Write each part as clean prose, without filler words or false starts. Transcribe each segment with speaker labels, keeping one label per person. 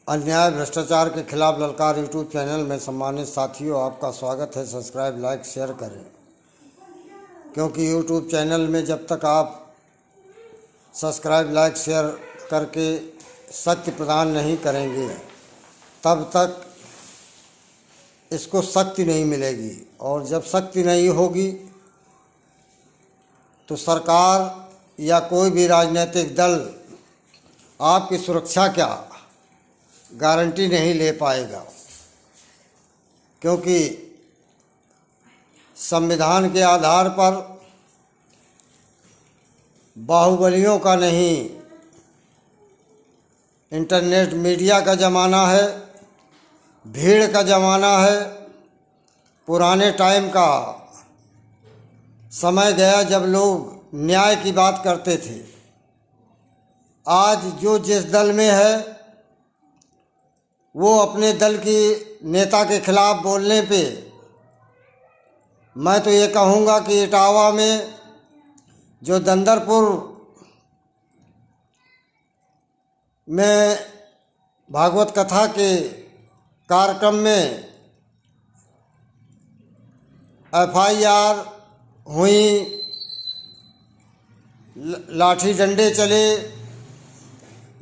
Speaker 1: अन्याय भ्रष्टाचार के खिलाफ ललकार यूट्यूब चैनल में सम्मानित साथियों, आपका स्वागत है। सब्सक्राइब, लाइक, शेयर करें, क्योंकि यूट्यूब चैनल में जब तक आप सब्सक्राइब, लाइक, शेयर करके सत्य प्रदान नहीं करेंगे तब तक इसको शक्ति नहीं मिलेगी, और जब शक्ति नहीं होगी तो सरकार या कोई भी राजनीतिक दल आपकी सुरक्षा क्या गारंटी नहीं ले पाएगा। क्योंकि संविधान के आधार पर बाहुबलियों का नहीं, इंटरनेट मीडिया का ज़माना है, भीड़ का ज़माना है। पुराने टाइम का समय गया जब लोग न्याय की बात करते थे। आज जो जिस दल में है वो अपने दल की नेता के खिलाफ बोलने पे, मैं तो ये कहूँगा कि इटावा में जो दंदरपुर में भागवत कथा के कार्यक्रम में FIR हुई, लाठी डंडे चले,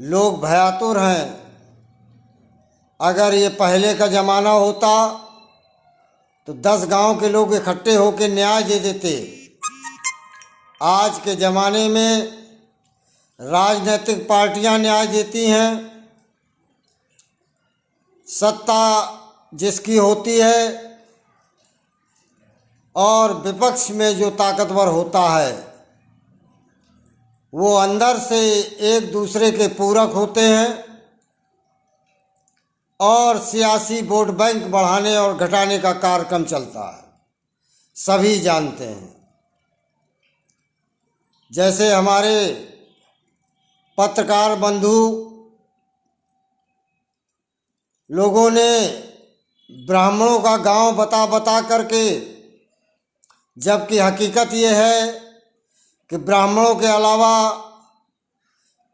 Speaker 1: लोग भयातुर हैं। अगर ये पहले का ज़माना होता तो 10 गांव के लोग इकट्ठे होकर न्याय दे देते। आज के ज़माने में राजनीतिक पार्टियां न्याय देती हैं। सत्ता जिसकी होती है और विपक्ष में जो ताकतवर होता है वो अंदर से एक दूसरे के पूरक होते हैं और सियासी वोट बैंक बढ़ाने और घटाने का कार्यक्रम चलता है, सभी जानते हैं। जैसे हमारे पत्रकार बंधु लोगों ने ब्राह्मणों का गांव बता बता करके, जबकि हकीकत ये है कि ब्राह्मणों के अलावा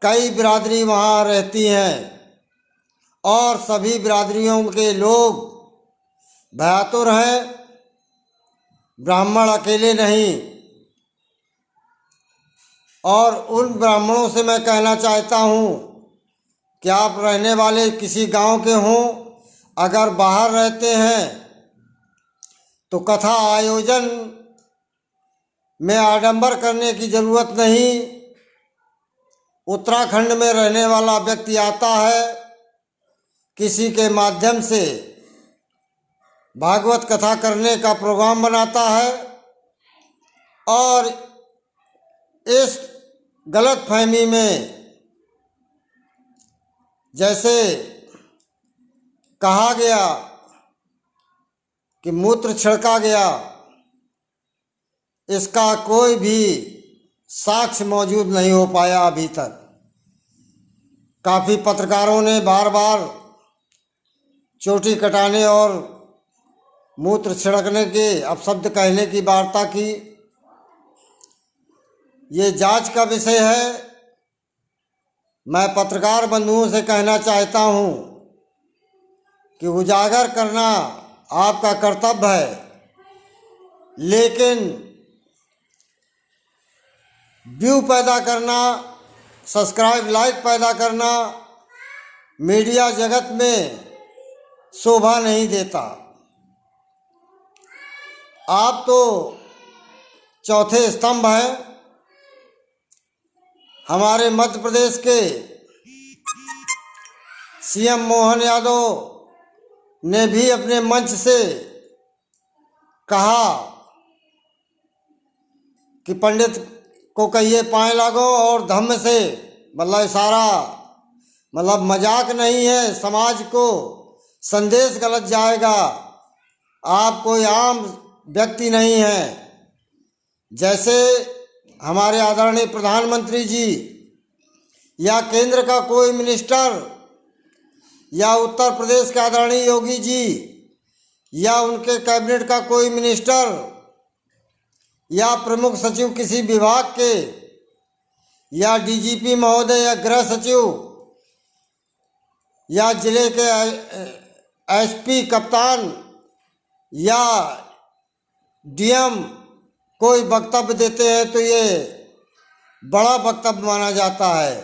Speaker 1: कई बिरादरी वहाँ रहती हैं और सभी बिरादरियों के लोग भयातुर हैं, ब्राह्मण अकेले नहीं। और उन ब्राह्मणों से मैं कहना चाहता हूँ कि आप रहने वाले किसी गांव के हों, अगर बाहर रहते हैं तो कथा आयोजन में आडंबर करने की ज़रूरत नहीं। उत्तराखंड में रहने वाला व्यक्ति आता है, किसी के माध्यम से भागवत कथा करने का प्रोग्राम बनाता है और इस गलतफहमी में, जैसे कहा गया कि मूत्र छिड़का गया, इसका कोई भी साक्ष्य मौजूद नहीं हो पाया अभी तक। काफ़ी पत्रकारों ने बार बार चोटी कटाने और मूत्र छिड़कने के अपशब्द कहने की वार्ता की। ये जांच का विषय है। मैं पत्रकार बंधुओं से कहना चाहता हूँ कि उजागर करना आपका कर्तव्य है, लेकिन व्यू पैदा करना, सब्सक्राइब, लाइक पैदा करना मीडिया जगत में शोभा नहीं देता। आप तो चौथे स्तंभ हैं। हमारे मध्य प्रदेश के CM मोहन यादव ने भी अपने मंच से कहा कि पंडित को कहिए पाए लागो, और धम्म से मतलब इशारा, मतलब मजाक नहीं है, समाज को संदेश गलत जाएगा। आप कोई आम व्यक्ति नहीं हैं। जैसे हमारे आदरणीय प्रधानमंत्री जी या केंद्र का कोई मिनिस्टर या उत्तर प्रदेश के आदरणीय योगी जी या उनके कैबिनेट का कोई मिनिस्टर या प्रमुख सचिव किसी विभाग के या DGP महोदय या गृह सचिव या जिले के एसपी, कप्तान या डीएम कोई वक्तव्य देते हैं तो ये बड़ा वक्तव्य माना जाता है।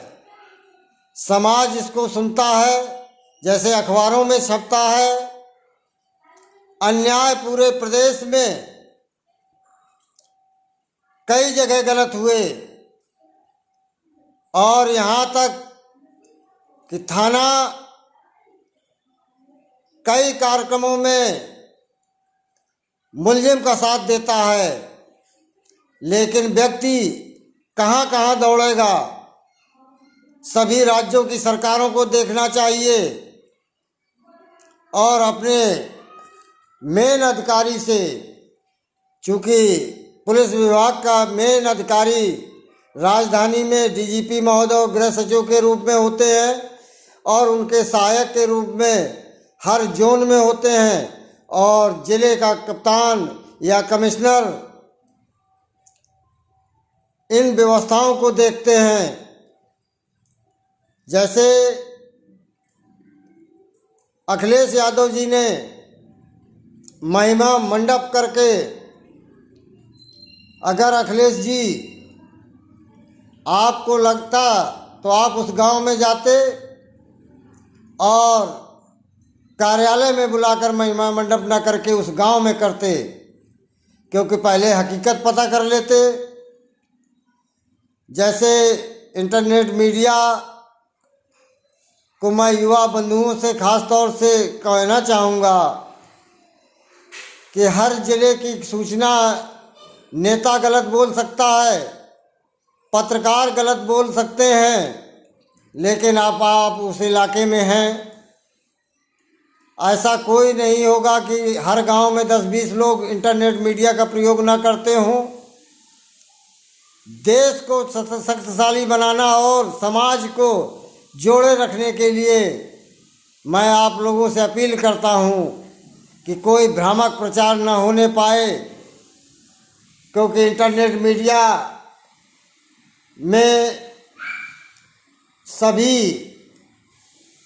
Speaker 1: समाज इसको सुनता है, जैसे अखबारों में छपता है। अन्याय पूरे प्रदेश में कई जगह गलत हुए और यहाँ तक कि थाना कई कार्यक्रमों में मुलजिम का साथ देता है, लेकिन व्यक्ति कहाँ कहाँ दौड़ेगा। सभी राज्यों की सरकारों को देखना चाहिए और अपने मेन अधिकारी से, चूँकि पुलिस विभाग का मेन अधिकारी राजधानी में डीजीपी महोदय और गृह सचिव के रूप में होते हैं और उनके सहायक के रूप में हर जोन में होते हैं, और जिले का कप्तान या कमिश्नर इन व्यवस्थाओं को देखते हैं। जैसे अखिलेश यादव जी ने महिमा मंडप करके, अगर अखिलेश जी आपको लगता तो आप उस गांव में जाते और कार्यालय में बुलाकर महिमा मंडप न करके उस गांव में करते, क्योंकि पहले हकीकत पता कर लेते। जैसे इंटरनेट मीडिया को मैं युवा बंधुओं से खास तौर से कहना चाहूँगा कि हर जिले की सूचना नेता गलत बोल सकता है, पत्रकार गलत बोल सकते हैं, लेकिन आप उस इलाके में हैं। ऐसा कोई नहीं होगा कि हर गांव में 10-20 लोग इंटरनेट मीडिया का प्रयोग ना करते हों। देश को शक्तिशाली बनाना और समाज को जोड़े रखने के लिए मैं आप लोगों से अपील करता हूं कि कोई भ्रामक प्रचार न होने पाए, क्योंकि इंटरनेट मीडिया में सभी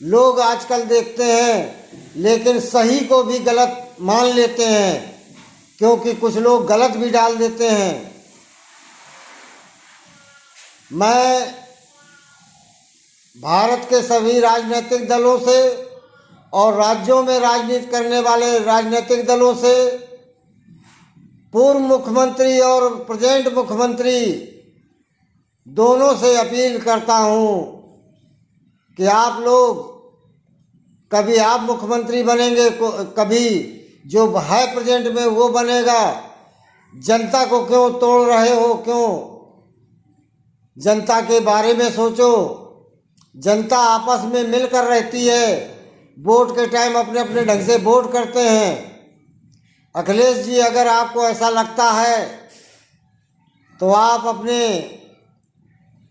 Speaker 1: लोग आजकल देखते हैं, लेकिन सही को भी गलत मान लेते हैं, क्योंकि कुछ लोग गलत भी डाल देते हैं। मैं भारत के सभी राजनीतिक दलों से और राज्यों में राजनीति करने वाले राजनीतिक दलों से, पूर्व मुख्यमंत्री और प्रेजेंट मुख्यमंत्री दोनों से अपील करता हूं कि आप लोग, कभी आप मुख्यमंत्री बनेंगे, कभी जो है प्रेजेंट में वो बनेगा। जनता को क्यों तोड़ रहे हो? क्यों? जनता के बारे में सोचो। जनता आपस में मिलकर रहती है, वोट के टाइम अपने अपने ढंग से वोट करते हैं। अखिलेश जी, अगर आपको ऐसा लगता है तो आप अपने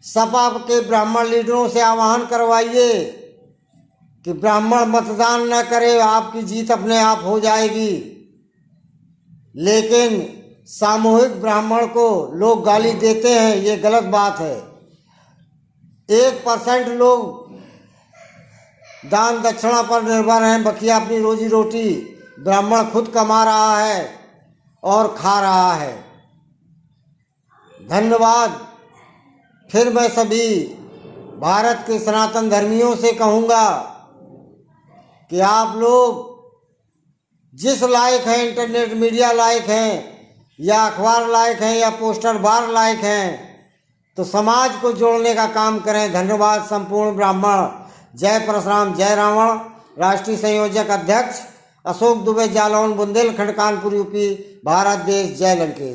Speaker 1: सपा के ब्राह्मण लीडरों से आह्वान करवाइए कि ब्राह्मण मतदान न करे, आपकी जीत अपने आप हो जाएगी। लेकिन सामूहिक ब्राह्मण को लोग गाली देते हैं, ये गलत बात है। 1% लोग दान दक्षिणा पर निर्भर हैं, बाकी अपनी रोजी रोटी ब्राह्मण खुद कमा रहा है और खा रहा है। धन्यवाद। फिर मैं सभी भारत के सनातन धर्मियों से कहूँगा कि आप लोग जिस लायक हैं, इंटरनेट मीडिया लायक हैं या अखबार लायक हैं या पोस्टर बार लायक हैं, तो समाज को जोड़ने का काम करें। धन्यवाद। संपूर्ण ब्राह्मण। जय परशुराम, जय रावण। राष्ट्रीय संयोजक अध्यक्ष अशोक दुबे, जालौन, बुंदेलखंड, कानपुर, यूपी, भारत देश। जय लंकेश।